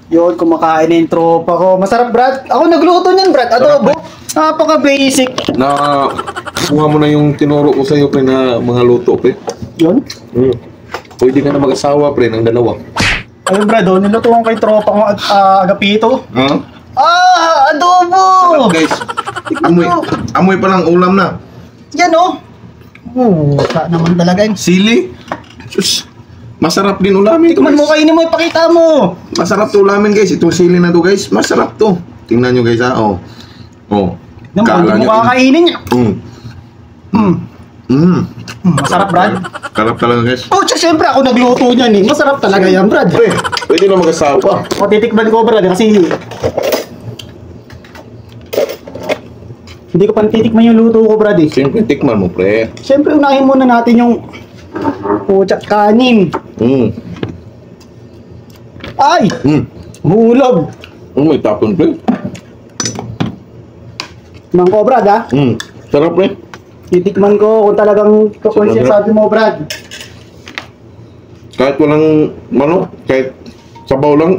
Yun, kumakain na yung tropa ko. Masarap, Brad. Ako nagluto niyan, Brad. Adobo. Napaka-basic. Kuha mo na yung tinuro ko sa'yo, pre, na mga luto, pre. Yun. Pwede ka na mag-asawa, pre, ng dalawa. Ayun, Brad. Oh, nilutuan ko yung tropa ko agapito. Adobo! Sarap, guys. Amoy pa lang ulam na. Yan, oh. Sa naman talaga yun. Sili. Sus. Masarap din ulamin, Tikman mo, guys. kainin mo, ipakita mo. Masarap to ulamin, guys. Itong sili na to, guys. Masarap to. Tingnan nyo, guys, ha. Oh. Naman, hindi mo kakainin niya. Masarap, Brad. Sarap talaga, guys. Siyempre ako nagluto niyan eh. Masarap talaga yan, Brad. Pre, pwede na mag-asawa. O, titikman ko, Brad, kasi hindi ko pa titikman yung luto ko, Brad, eh. Siyempre, tikman mo, pre. Siyempre, unahin muna natin yung kanin. Ay! Hulog! May tapon, pre. Mangko, Brad, ha? Sarap, pre. Titikman ko kung talagang totoo siya sabi mo, Brad. Kahit walang, kahit sabaw lang,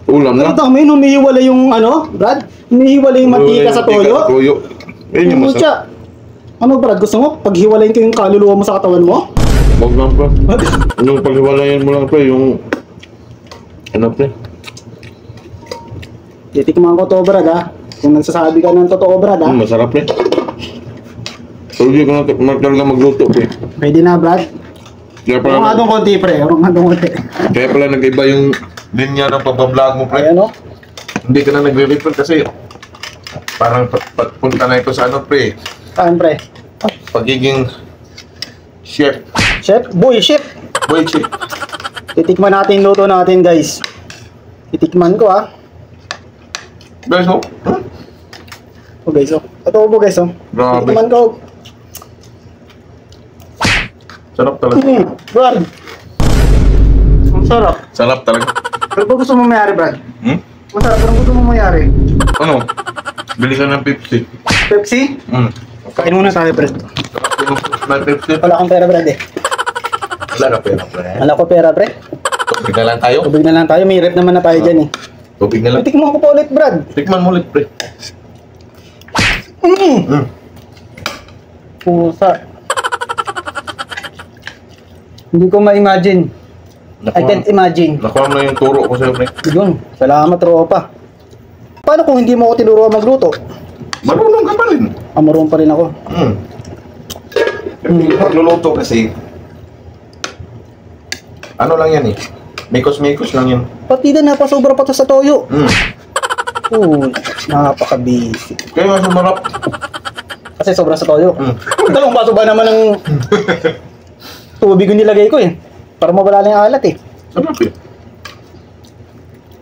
ulam na. Ito, may humihiwala yung, Brad? Humihiwala yung mantika sa toyo. Ayun yung masarap. Ano, Brad? Gusto mo? Paghiwalayin ko yung kaluluwa mo sa katawan mo? Huwag lang, pre. Yung paghiwalayan mo lang, pre, yung... pre? Titikman ko to, Brad, ha? Kung nagsasabi ka ng totoo, Brad, ha? Masarap, pre. Hindi ko na talaga magluto, pre. Pwede na, Brad. Kaya pala, Urong konti, pre. Urong konti. kaya pala nag-iba yung linya ng pagbablog mo, pre. Ayan, o. Hindi ka na nagre-refill kasi parang punta na ito sa pre. Saan, pre? Pagiging chef. Chef? Boy, chef! Boy, chef. Titikman natin yung luto natin, guys. Titikman ko, ha? Guys, oh. O, guys, o. Totoo po, guys, o. Grabe. Titikman ko. Sarap talaga. Brad. Ang sarap. Sarap talaga. Ano ba gusto mo mayari, Brad? Masarap. Anong gusto mo mayari? Ano? Bili ka ng Pepsi. Pepsi? Kain muna tayo, Brad. May Pepsi. Wala akong pera, Brad, eh. Wala ka pera, pre. Wala ko pera, pre. Tubig na lang tayo. Tubig na lang tayo. May rep naman na tayo dyan, eh. Tubig na lang. Tikman ko pa ulit, Brad. Tikman mo ulit, pre. Pusa. Hindi ko ma-imagine. I can't imagine. Nakuha mo na yung turo ko sa'yo, pre. Yun. Salamat, tropa. Paano kung hindi mo ako tinuruan magluto? Marunong ka pa rin. Marunong pa rin ako. Pagluluto kasi, ano lang yan, eh. Mikos-mikos lang yan. Pati na napasobra pa to sa toyo. Napaka-busy. Kaya nga sumarap. Kasi sobra sa toyo. Dalawang baso ba naman ng tubig yung nilagay ko, eh. Para mawala na yung alat, eh. Sarap, eh.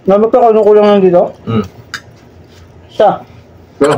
Namagkakaano ko lang lang dito. Siya. Pero,